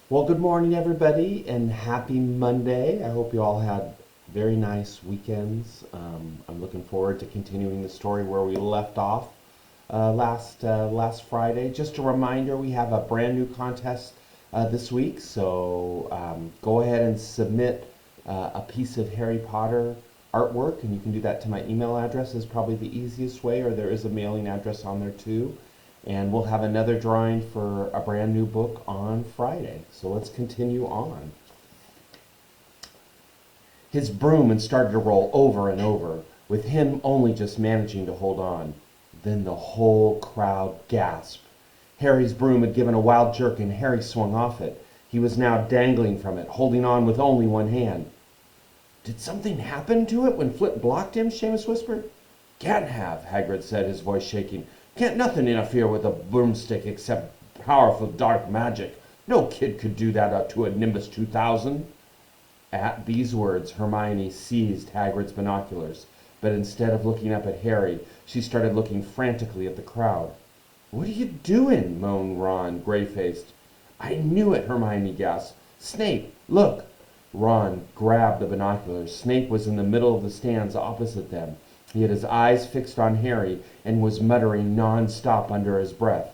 Well, good morning, everybody, and happy Monday. I hope you all had very nice weekends. I'm looking forward to continuing the story where we left off last Friday. Just a reminder, we have a brand new contest this week, so go ahead and submit a piece of Harry Potter artwork, and you can do that to my email address is probably the easiest way, or there is a mailing address on there too. And we'll have another drawing for a brand new book on Friday. So let's continue on. His broom had started to roll over and over, with him only just managing to hold on. Then the whole crowd gasped. Harry's broom had given a wild jerk and Harry swung off it. He was now dangling from it, holding on with only one hand. Did something happen to it when Flint blocked him? Seamus whispered. Can't have, Hagrid said, his voice shaking. Can't nothing interfere with a broomstick except powerful dark magic. No kid could do that to a Nimbus 2000. At these words, Hermione seized Hagrid's binoculars, but instead of looking up at Harry, she started looking frantically at the crowd. What are you doing? Moaned Ron, gray-faced. I knew it, Hermione gasped. Snape, look! Ron grabbed the binoculars. Snape was in the middle of the stands opposite them. He had his eyes fixed on Harry and was muttering non-stop under his breath.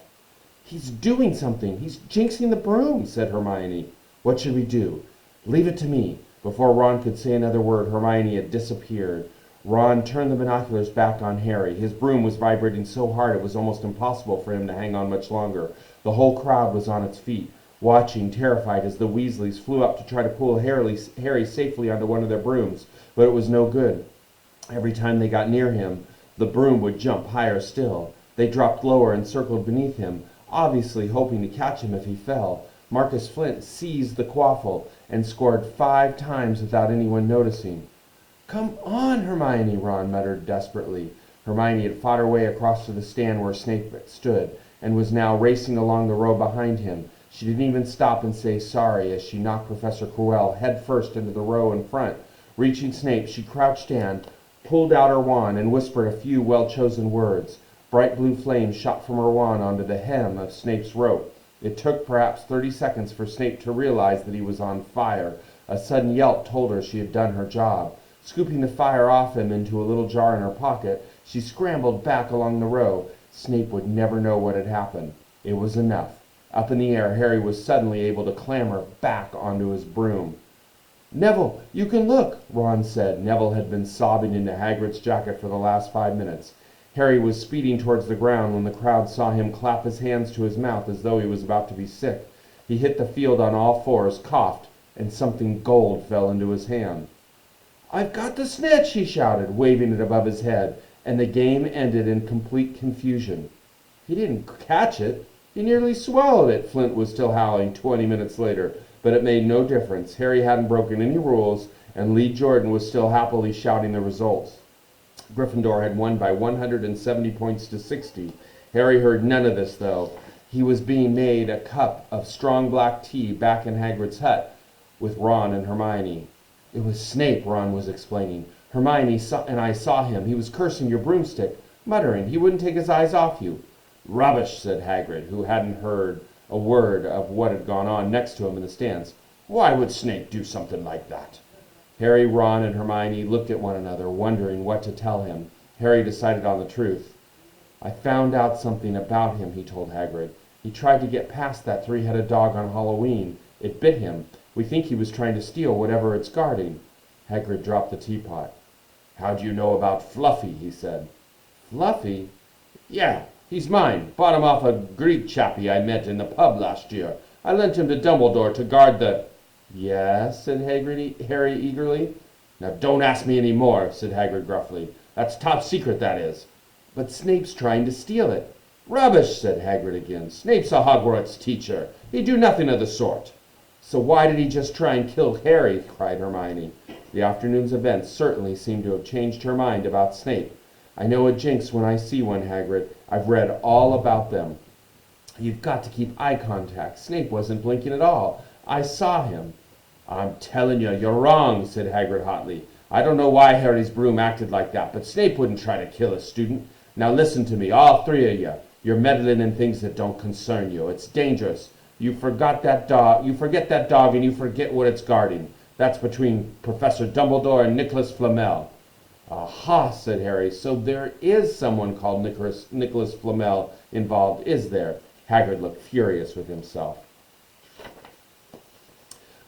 He's doing something. He's jinxing the broom, said Hermione. What should we do? Leave it to me. Before Ron could say another word, Hermione had disappeared. Ron turned the binoculars back on Harry. His broom was vibrating so hard it was almost impossible for him to hang on much longer. The whole crowd was on its feet, watching, terrified, as the Weasleys flew up to try to pull Harry safely onto one of their brooms, but it was no good. Every time they got near him, the broom would jump higher still. They dropped lower and circled beneath him, obviously hoping to catch him if he fell. Marcus Flint seized the quaffle and scored 5 times without anyone noticing. Come on, Hermione, Ron muttered desperately. Hermione had fought her way across to the stand where Snape stood, and was now racing along the row behind him. She didn't even stop and say sorry as she knocked Professor Quirrell head first into the row in front. Reaching Snape, she crouched down, pulled out her wand, and whispered a few well-chosen words. Bright blue flames shot from her wand onto the hem of Snape's rope. It took perhaps 30 seconds for Snape to realize that he was on fire. A sudden yelp told her she had done her job. Scooping the fire off him into a little jar in her pocket, she scrambled back along the row. Snape would never know what had happened. It was enough. Up in the air, Harry was suddenly able to clamber back onto his broom. Neville, you can look, Ron said. Neville had been sobbing into Hagrid's jacket for the last 5 minutes. Harry was speeding towards the ground when the crowd saw him clap his hands to his mouth as though he was about to be sick. He hit the field on all fours, coughed, and something gold fell into his hand. I've got the snitch, he shouted, waving it above his head, and the game ended in complete confusion. He didn't catch it. He nearly swallowed it, Flint was still howling 20 minutes later. But it made no difference. Harry hadn't broken any rules, and Lee Jordan was still happily shouting the results. Gryffindor had won by 170 points to 60. Harry heard none of this, though. He was being made a cup of strong black tea back in Hagrid's hut with Ron and Hermione. It was Snape, Ron was explaining. Hermione and I saw him. He was cursing your broomstick, muttering. He wouldn't take his eyes off you. Rubbish, said Hagrid, who hadn't heard a word of what had gone on next to him in the stands. Why would Snape do something like that? Harry, Ron, and Hermione looked at one another, wondering what to tell him. Harry decided on the truth. I found out something about him, he told Hagrid. He tried to get past that 3-headed dog on Halloween. It bit him. We think he was trying to steal whatever it's guarding. Hagrid dropped the teapot. How do you know about Fluffy? He said. Fluffy? Yeah. He's mine. Bought him off a Greek chappie I met in the pub last year. I lent him to Dumbledore to guard the... Yes, said Harry eagerly. Now don't ask me any more, said Hagrid gruffly. That's top secret, that is. But Snape's trying to steal it. Rubbish, said Hagrid again. Snape's a Hogwarts teacher. He'd do nothing of the sort. So why did he just try and kill Harry? Cried Hermione. The afternoon's events certainly seemed to have changed her mind about Snape. I know a jinx when I see one, Hagrid. I've read all about them. You've got to keep eye contact. Snape wasn't blinking at all. I saw him. I'm telling you, you're wrong, said Hagrid hotly. I don't know why Harry's broom acted like that, but Snape wouldn't try to kill a student. Now listen to me, all 3 of you. You're meddling in things that don't concern you. It's dangerous. You forget that dog, and you forget what it's guarding. That's between Professor Dumbledore and Nicholas Flamel." "Aha," said Harry. "So there is someone called Nicholas Flamel involved, is there?" Hagrid looked furious with himself.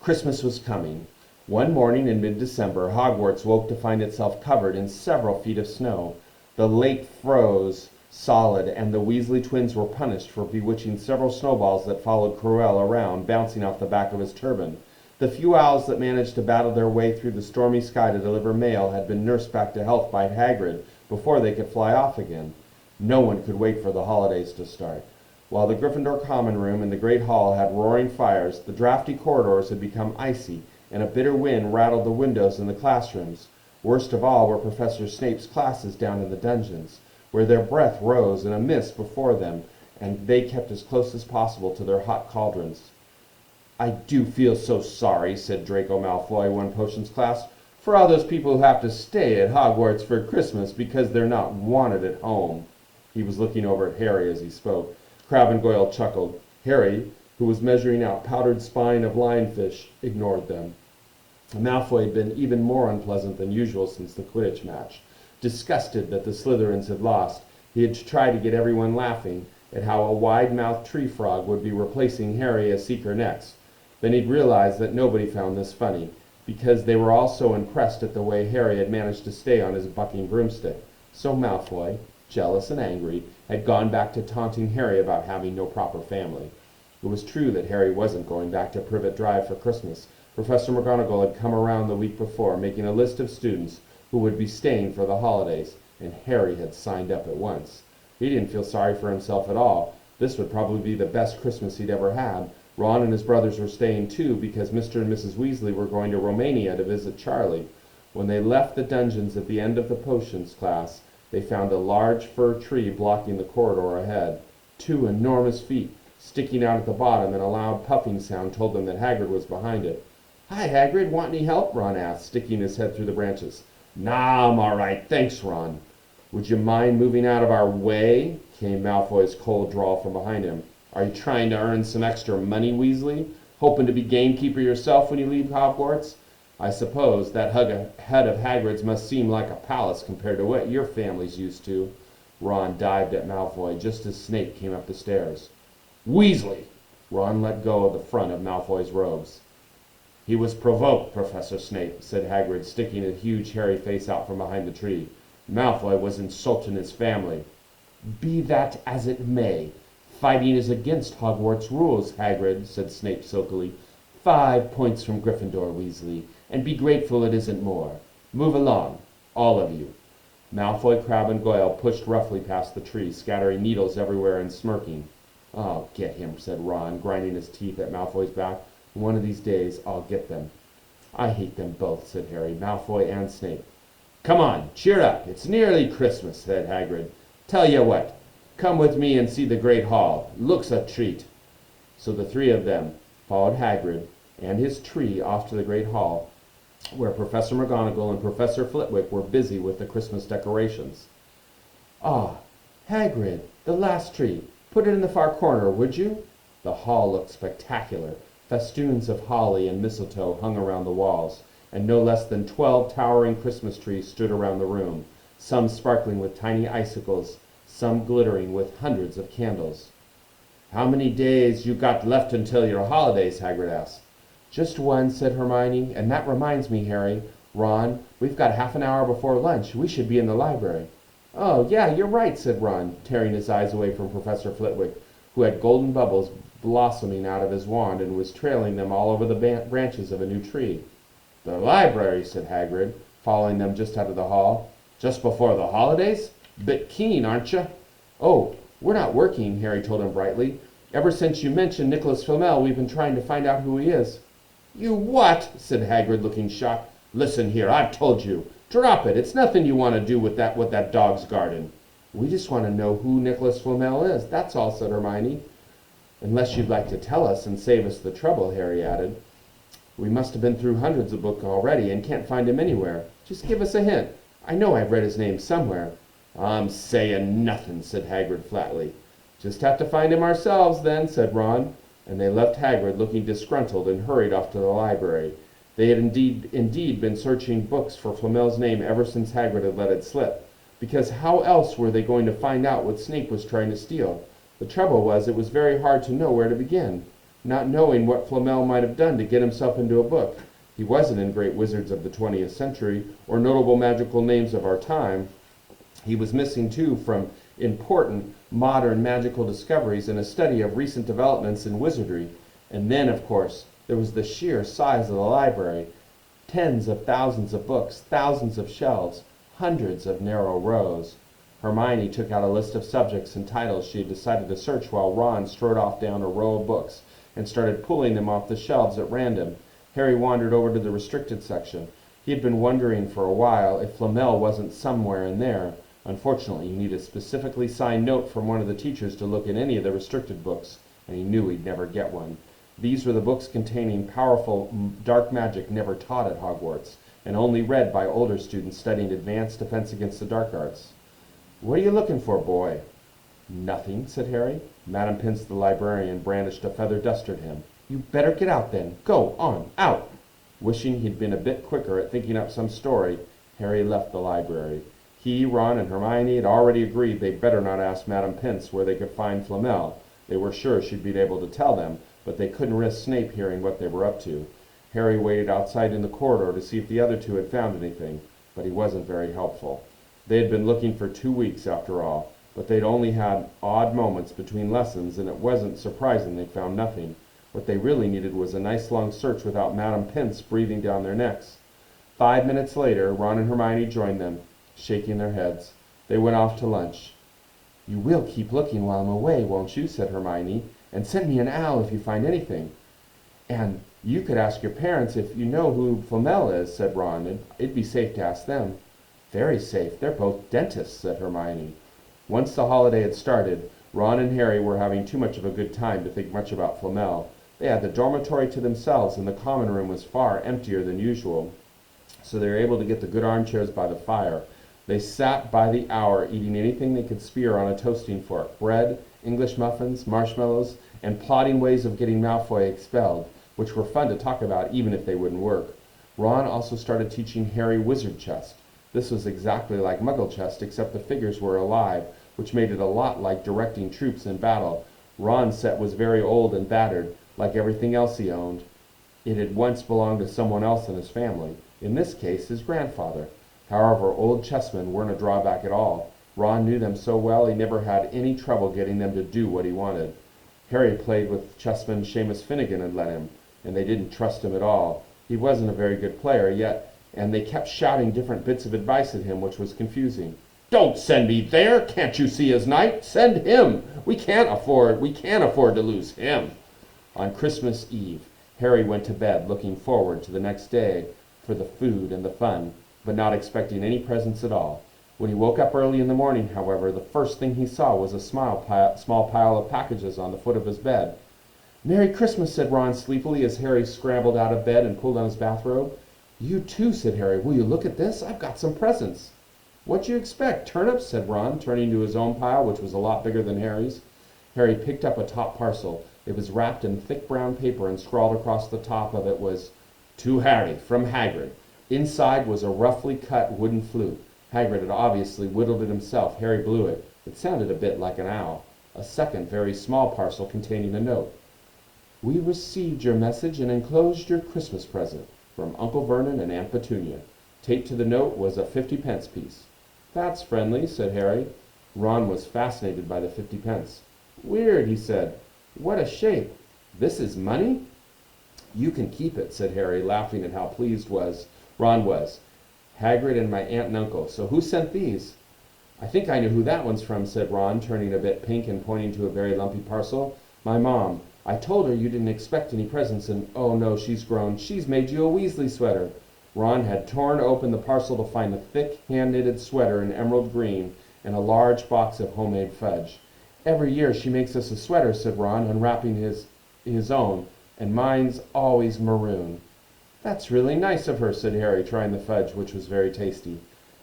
Christmas was coming. One morning in mid-December, Hogwarts woke to find itself covered in several feet of snow. The lake froze solid, and the Weasley twins were punished for bewitching several snowballs that followed Quirrell around, bouncing off the back of his turban. The few owls that managed to battle their way through the stormy sky to deliver mail had been nursed back to health by Hagrid before they could fly off again. No one could wait for the holidays to start. While the Gryffindor common room and the great hall had roaring fires, the drafty corridors had become icy, and a bitter wind rattled the windows in the classrooms. Worst of all were Professor Snape's classes down in the dungeons, where their breath rose in a mist before them, and they kept as close as possible to their hot cauldrons. "I do feel so sorry," said Draco Malfoy, one potions class, "for all those people who have to stay at Hogwarts for Christmas because they're not wanted at home." He was looking over at Harry as he spoke. Crabbe and Goyle chuckled. Harry, who was measuring out powdered spine of lionfish, ignored them. Malfoy had been even more unpleasant than usual since the Quidditch match. Disgusted that the Slytherins had lost, he had tried to get everyone laughing at how a wide-mouthed tree frog would be replacing Harry as Seeker next. Then he'd realized that nobody found this funny, because they were all so impressed at the way Harry had managed to stay on his bucking broomstick. So Malfoy, jealous and angry, had gone back to taunting Harry about having no proper family. It was true that Harry wasn't going back to Privet Drive for Christmas. Professor McGonagall had come around the week before, making a list of students who would be staying for the holidays, and Harry had signed up at once. He didn't feel sorry for himself at all. This would probably be the best Christmas he'd ever had. Ron and his brothers were staying too, because Mr. and Mrs. Weasley were going to Romania to visit Charlie. When they left the dungeons at the end of the potions class, they found a large fir tree blocking the corridor ahead. 2 enormous feet sticking out at the bottom, and a loud puffing sound told them that Hagrid was behind it. "Hi, Hagrid. Want any help?" Ron asked, sticking his head through the branches. "Nah, I'm all right. Thanks, Ron." "Would you mind moving out of our way?" came Malfoy's cold drawl from behind him. "Are you trying to earn some extra money, Weasley? Hoping to be gamekeeper yourself when you leave Hogwarts? I suppose that head of Hagrid's must seem like a palace compared to what your family's used to." Ron dived at Malfoy just as Snape came up the stairs. "Weasley!" Ron let go of the front of Malfoy's robes. "He was provoked, Professor Snape," said Hagrid, sticking a huge hairy face out from behind the tree. "Malfoy was insulting his family." "Be that as it may, fighting is against Hogwarts rules, Hagrid," said Snape silkily. 5 points from Gryffindor, Weasley, and be grateful it isn't more. Move along, all of you." Malfoy, Crabbe, and Goyle pushed roughly past the tree, scattering needles everywhere and smirking. "Oh, get him," said Ron, grinding his teeth at Malfoy's back. "One of these days I'll get them." "I hate them both," said Harry, "Malfoy and Snape." "Come on, cheer up. It's nearly Christmas," said Hagrid. "Tell you what, come with me and see the Great Hall. Looks a treat." So the 3 of them followed Hagrid and his tree off to the Great Hall, where Professor McGonagall and Professor Flitwick were busy with the Christmas decorations. "Ah, Hagrid, the last tree. Put it in the far corner, would you?" The hall looked spectacular. Festoons of holly and mistletoe hung around the walls, and no less than 12 towering Christmas trees stood around the room, some sparkling with tiny icicles, some glittering with hundreds of candles. "How many days you got left until your holidays?" Hagrid asked. "Just 1, said Hermione, "and that reminds me, Harry. Ron, we've got half an hour before lunch. We should be in the library." "Oh, yeah, you're right," said Ron, tearing his eyes away from Professor Flitwick, who had golden bubbles blossoming out of his wand and was trailing them all over the branches of a new tree. "The library," said Hagrid, following them just out of the hall. "Just before the holidays? Bit keen, aren't you?" "Oh, we're not working," Harry told him brightly. "Ever since you mentioned Nicholas Flamel, we've been trying to find out who he is." "You what?" said Hagrid, looking shocked. "Listen here, I've told you. Drop it. It's nothing you want to do with that dog's garden." "We just want to know who Nicholas Flamel is, that's all," said Hermione. "Unless you'd like to tell us and save us the trouble," Harry added. "We must have been through hundreds of books already and can't find him anywhere. Just give us a hint. I know I've read his name somewhere." "I'm saying nothing," said Hagrid flatly. "Just have to find him ourselves, then," said Ron. and they left Hagrid looking disgruntled and hurried off to the library. They had indeed been searching books for Flamel's name ever since Hagrid had let it slip, because how else were they going to find out what Snape was trying to steal? The trouble was, it was very hard to know where to begin, not knowing what Flamel might have done to get himself into a book. He wasn't in Great Wizards of the 20th century, or notable magical names of our time. He was missing, too, from important modern magical discoveries and a study of recent developments in wizardry. And then, of course, there was the sheer size of the library. Tens of thousands of books, thousands of shelves, hundreds of narrow rows. Hermione took out a list of subjects and titles she had decided to search while Ron strode off down a row of books and started pulling them off the shelves at random. Harry wandered over to the restricted section. He had been wondering for a while if Flamel wasn't somewhere in there. Unfortunately, he needed a specifically signed note from one of the teachers to look at any of the restricted books, and he knew he'd never get one. These were the books containing powerful dark magic never taught at Hogwarts, and only read by older students studying advanced defense against the dark arts. "What are you looking for, boy?" "Nothing," said Harry. Madame Pince, the librarian, brandished a feather duster at him. "You better get out, then. Go on, out!" Wishing he'd been a bit quicker at thinking up some story, Harry left the library. He, Ron, and Hermione had already agreed they'd better not ask Madame Pince where they could find Flamel. They were sure she'd be able to tell them, but they couldn't risk Snape hearing what they were up to. Harry waited outside in the corridor to see if the other two had found anything, but he wasn't very helpful. They had been looking for 2 weeks after all, but they'd only had odd moments between lessons, and it wasn't surprising they found nothing. What they really needed was a nice long search without Madame Pince breathing down their necks. 5 minutes later, Ron and Hermione joined them, shaking their heads. They went off to lunch. "You will keep looking while I'm away, won't you?" said Hermione. "And send me an owl if you find anything." "And you could ask your parents if you know who Flamel is," said Ron. "It'd be safe to ask them." "Very safe. They're both dentists," said Hermione. Once the holiday had started, Ron and Harry were having too much of a good time to think much about Flamel. They had the dormitory to themselves, and the common room was far emptier than usual, so they were able to get the good armchairs by the fire. They sat by the hour eating anything they could spear on a toasting fork, bread, English muffins, marshmallows, and plotting ways of getting Malfoy expelled, which were fun to talk about even if they wouldn't work. Ron also started teaching Harry wizard chess. This was exactly like Muggle chess, except the figures were alive, which made it a lot like directing troops in battle. Ron's set was very old and battered, like everything else he owned. It had once belonged to someone else in his family, in this case his grandfather. However, old chessmen weren't a drawback at all. Ron knew them so well he never had any trouble getting them to do what he wanted. Harry played with chessman Seamus Finnegan had let him, and they didn't trust him at all. He wasn't a very good player yet, and they kept shouting different bits of advice at him, which was confusing. "Don't send me there! Can't you see his knight? Send him! We can't afford to lose him!" On Christmas Eve, Harry went to bed looking forward to the next day for the food and the fun, but not expecting any presents at all. When he woke up early in the morning, however, the first thing he saw was a small pile of packages on the foot of his bed. "Merry Christmas," said Ron sleepily as Harry scrambled out of bed and pulled on his bathrobe. "You too," said Harry. "Will you look at this? I've got some presents." "What'd you expect? Turnips?" said Ron, turning to his own pile, which was a lot bigger than Harry's. Harry picked up a top parcel. It was wrapped in thick brown paper, and scrawled across the top of it was, "To Harry, from Hagrid." Inside was a roughly cut wooden flute. Hagrid had obviously whittled it himself. Harry blew it. It sounded a bit like an owl. A second, very small parcel containing a note. "We received your message and enclosed your Christmas present from Uncle Vernon and Aunt Petunia." Taped to the note was a 50-pence piece. "That's friendly," said Harry. Ron was fascinated by the 50 pence. "Weird," he said. "What a shape! This is money?" "You can keep it," said Harry, laughing at how pleased Ron was. "Hagrid and my aunt and uncle. So who sent these?" "I think I know who that one's from," said Ron, turning a bit pink and pointing to a very lumpy parcel. "My mom. I told her you didn't expect any presents, and oh no," she's groaned, "she's made you a Weasley sweater." Ron had torn open the parcel to find a thick, hand-knitted sweater in emerald green and a large box of homemade fudge. "Every year she makes us a sweater," said Ron, unwrapping his own, "and mine's always maroon." "That's really nice of her," said Harry, trying the fudge, which was very tasty.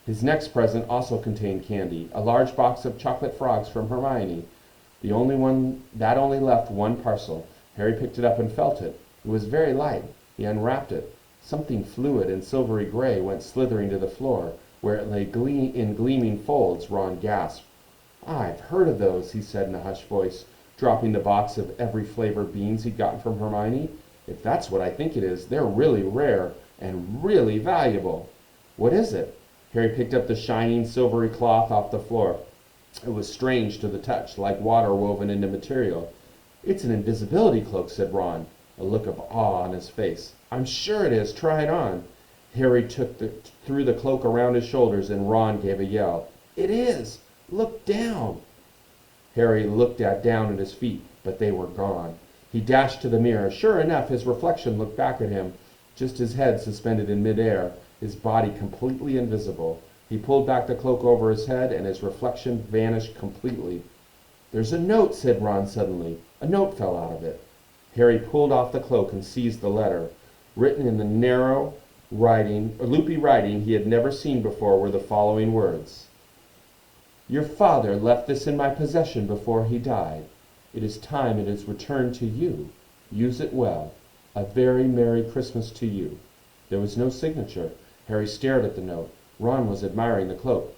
His next present also contained candy, a large box of chocolate frogs from Hermione. That only left one parcel. Harry picked it up and felt it. It was very light. He unwrapped it. Something fluid and silvery gray went slithering to the floor, where it lay in gleaming folds. Ron gasped. "I've heard of those," he said in a hushed voice, dropping the box of every flavor beans he'd gotten from Hermione. "If that's what I think it is, they're really rare and really valuable." "What is it?" Harry picked up the shining silvery cloth off the floor. It was strange to the touch, like water woven into material. "It's an invisibility cloak," said Ron, a look of awe on his face. "I'm sure it is. Try it on." Harry threw the cloak around his shoulders, and Ron gave a yell. "It is! Look down!" Harry looked down at his feet, but they were gone. He dashed to the mirror. Sure enough, his reflection looked back at him, just his head suspended in midair, his body completely invisible. He pulled back the cloak over his head, and his reflection vanished completely. "There's a note," said Ron suddenly. A note fell out of it. Harry pulled off the cloak and seized the letter. Written in the narrow loopy writing he had never seen before were the following words: "Your father left this in my possession before he died. It is time it is returned to you. Use it well. A very Merry Christmas to you." There was no signature. Harry stared at the note. Ron was admiring the cloak.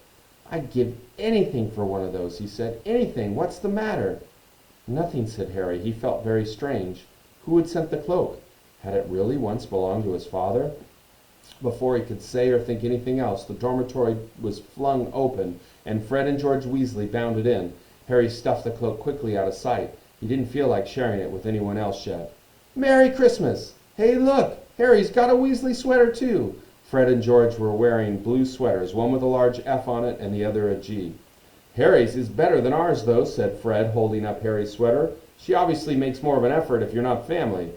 "I'd give anything for one of those," he said. "Anything. What's the matter?" "Nothing," said Harry. He felt very strange. Who had sent the cloak? Had it really once belonged to his father? Before he could say or think anything else, the dormitory was flung open, and Fred and George Weasley bounded in. Harry stuffed the cloak quickly out of sight. He didn't feel like sharing it with anyone else yet. "Merry Christmas! Hey, look! Harry's got a Weasley sweater, too!" Fred and George were wearing blue sweaters, one with a large F on it and the other a G. "Harry's is better than ours, though," said Fred, holding up Harry's sweater. "She obviously makes more of an effort if you're not family."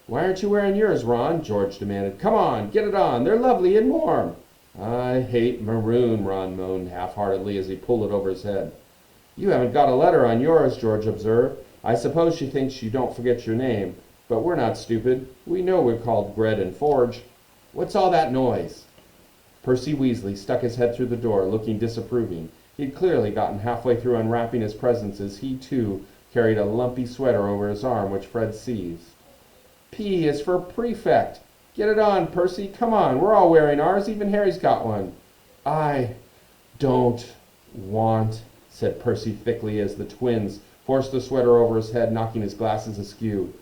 "Why aren't you wearing yours, Ron?" George demanded. "Come on, get it on. They're lovely and warm." "I hate maroon," Ron moaned half-heartedly as he pulled it over his head. "You haven't got a letter on yours," George observed. "I suppose she thinks you don't forget your name. But we're not stupid. We know we're called Gred and Forge. What's all that noise?" Percy Weasley stuck his head through the door, looking disapproving. He'd clearly gotten halfway through unwrapping his presents as he, too, carried a lumpy sweater over his arm, which Fred seized. "P is for prefect. Get it on, Percy. Come on, we're all wearing ours. Even Harry's got one." "I don't want," said Percy thickly as the twins forced the sweater over his head, knocking his glasses askew.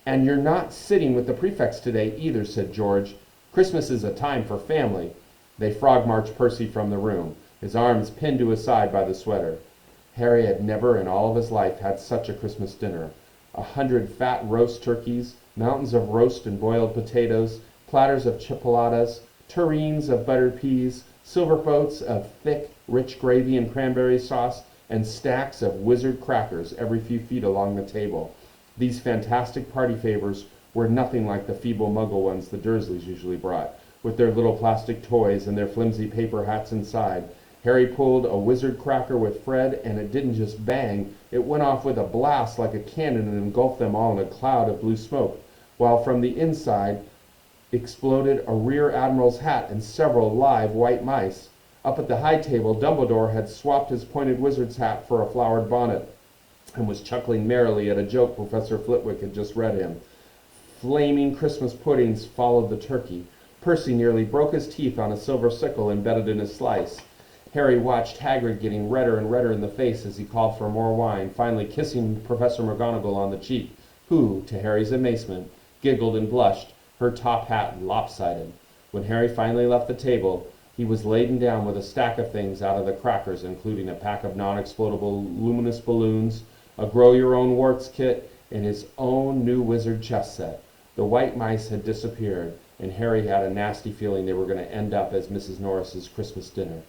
"And you're not sitting with the prefects today either," said George. "Christmas is a time for family." They frog-marched Percy from the room, his arms pinned to his side by the sweater. Harry had never in all of his life had such a Christmas dinner. 100 fat roast turkeys, mountains of roast and boiled potatoes, platters of chipolatas, tureens of buttered peas, silver boats of thick, rich gravy and cranberry sauce, and stacks of wizard crackers every few feet along the table. These fantastic party favors were nothing like the feeble muggle ones the Dursleys usually brought, with their little plastic toys and their flimsy paper hats inside. Harry pulled a wizard cracker with Fred, and it didn't just bang, it went off with a blast like a cannon and engulfed them all in a cloud of blue smoke, while from the inside exploded a rear admiral's hat and several live white mice. Up at the high table, Dumbledore had swapped his pointed wizard's hat for a flowered bonnet, and was chuckling merrily at a joke Professor Flitwick had just read him. Flaming Christmas puddings followed the turkey. Percy nearly broke his teeth on a silver sickle embedded in his slice. Harry watched Hagrid getting redder and redder in the face as he called for more wine, finally kissing Professor McGonagall on the cheek, who, to Harry's amazement, giggled and blushed, her top hat lopsided. When Harry finally left the table, he was laden down with a stack of things out of the crackers, including a pack of non-explodable luminous balloons, a grow-your-own-warts kit, and his own new wizard chess set. The white mice had disappeared, and Harry had a nasty feeling they were going to end up as Mrs. Norris's Christmas dinner.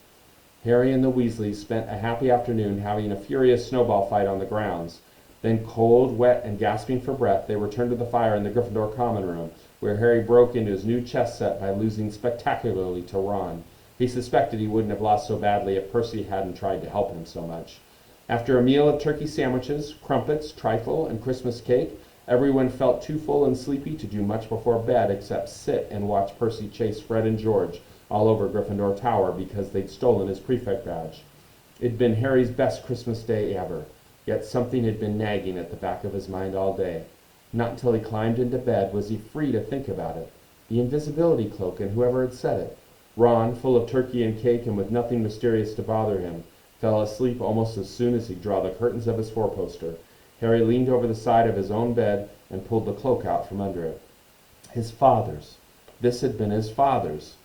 Harry and the Weasleys spent a happy afternoon having a furious snowball fight on the grounds. Then, cold, wet, and gasping for breath, they returned to the fire in the Gryffindor common room, where Harry broke into his new chess set by losing spectacularly to Ron. He suspected he wouldn't have lost so badly if Percy hadn't tried to help him so much. After a meal of turkey sandwiches, crumpets, trifle, and Christmas cake, everyone felt too full and sleepy to do much before bed except sit and watch Percy chase Fred and George all over Gryffindor Tower because they'd stolen his prefect badge. It'd been Harry's best Christmas day ever, yet something had been nagging at the back of his mind all day. Not until he climbed into bed was he free to think about it. The invisibility cloak and whoever had said it. Ron, full of turkey and cake and with nothing mysterious to bother him, fell asleep almost as soon as he drew the curtains of his four-poster. Harry leaned over the side of his own bed and pulled the cloak out from under it. His father's. This had been his father's.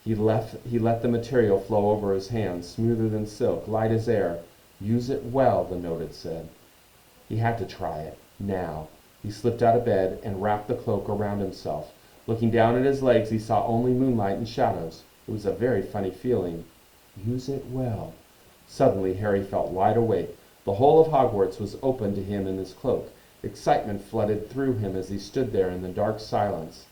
He let the material flow over his hands, smoother than silk, light as air. Use it well, the note had said. He had to try it, now. He slipped out of bed and wrapped the cloak around himself. Looking down at his legs, he saw only moonlight and shadows. It was a very funny feeling. Use it well. Suddenly, Harry felt wide awake. The whole of Hogwarts was open to him in his cloak. Excitement flooded through him as he stood there in the dark silence.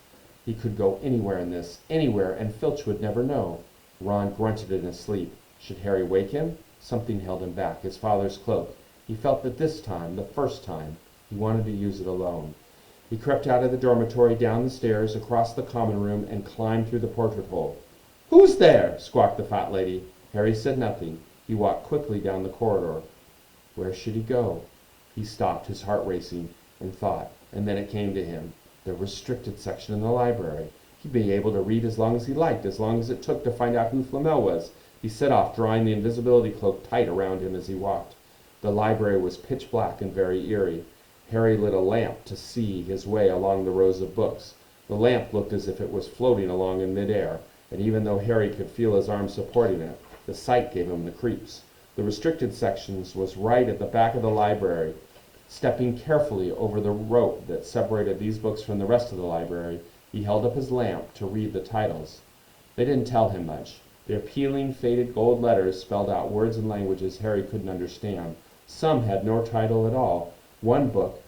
He could go anywhere in this, anywhere, and Filch would never know. Ron grunted in his sleep. Should Harry wake him? Something held him back, his father's cloak. He felt that this time, the first time, he wanted to use it alone. He crept out of the dormitory, down the stairs, across the common room, and climbed through the portrait hole. "Who's there?" squawked the fat lady. Harry said nothing. He walked quickly down the corridor. Where should he go? He stopped, his heart racing, and thought, and then it came to him. The restricted section in the library. He'd be able to read as long as he liked, as long as it took to find out who Flamel was. He set off, drawing the invisibility cloak tight around him as he walked. The library was pitch black and very eerie. Harry lit a lamp to see his way along the rows of books. The lamp looked as if it was floating along in midair, and even though Harry could feel his arm supporting it, the sight gave him the creeps. The restricted sections was right at the back of the library. Stepping carefully over the rope that separated these books from the rest of the library, he held up his lamp to read the titles. They didn't tell him much. Their peeling, faded gold letters spelled out words and languages Harry couldn't understand. Some had no title at all. One book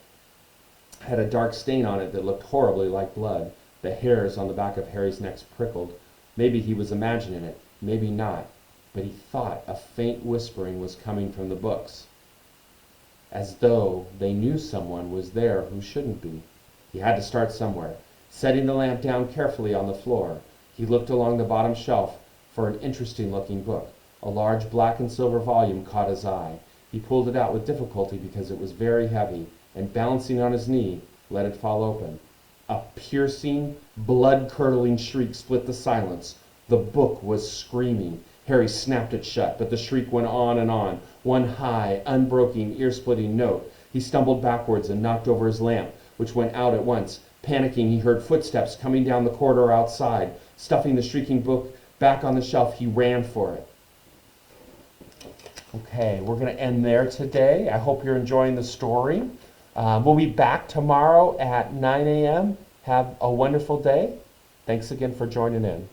had a dark stain on it that looked horribly like blood. The hairs on the back of Harry's neck prickled. Maybe he was imagining it, maybe not, but he thought a faint whispering was coming from the books, as though they knew someone was there who shouldn't be. He had to start somewhere. Setting the lamp down carefully on the floor, he looked along the bottom shelf for an interesting-looking book. A large black and silver volume caught his eye. He pulled it out with difficulty because it was very heavy, and balancing on his knee, let it fall open. A piercing, blood-curdling shriek split the silence. The book was screaming. Harry snapped it shut, but the shriek went on and on, one high, unbroken, ear-splitting note. He stumbled backwards and knocked over his lamp, which went out at once. Panicking, he heard footsteps coming down the corridor outside. Stuffing the shrieking book back on the shelf, he ran for it. Okay, we're going to end there today. I hope you're enjoying the story. We'll be back tomorrow at 9 a.m. Have a wonderful day. Thanks again for joining in.